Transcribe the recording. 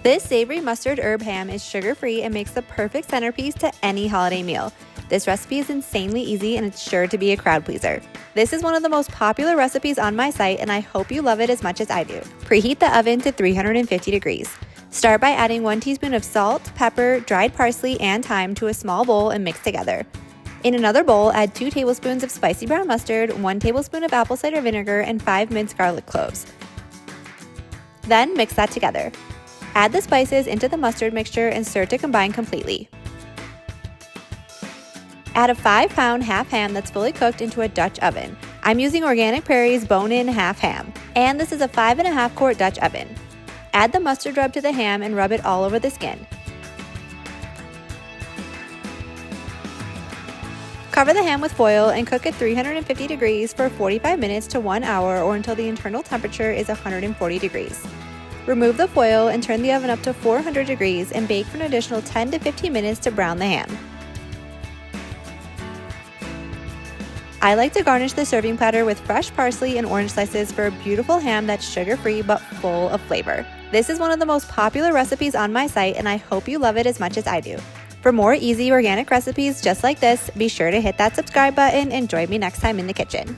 This savory mustard herb ham is sugar-free and makes the perfect centerpiece to any holiday meal. This recipe is insanely easy and it's sure to be a crowd pleaser. This is one of the most popular recipes on my site and I hope you love it as much as I do. Preheat the oven to 350 degrees. Start by adding 1 teaspoon of salt, pepper, dried parsley, and thyme to a small bowl and mix together. In another bowl, add 2 tablespoons of spicy brown mustard, 1 tablespoon of apple cider vinegar, and 5 minced garlic cloves. Then mix that together. Add the spices into the mustard mixture and stir to combine completely. Add a 5-pound half ham that's fully cooked into a Dutch oven. I'm using organic Prairie's bone-in half ham, and this is a 5.5 quart Dutch oven. Add the mustard rub to the ham and rub it all over the skin. Cover the ham with foil and cook at 350 degrees for 45 minutes to 1 hour or until the internal temperature is 140 degrees. Remove the foil and turn the oven up to 400 degrees and bake for an additional 10 to 15 minutes to brown the ham. I like to garnish the serving platter with fresh parsley and orange slices for a beautiful ham that's sugar-free but full of flavor. This is one of the most popular recipes on my site and I hope you love it as much as I do. For more easy organic recipes just like this, be sure to hit that subscribe button and join me next time in the kitchen.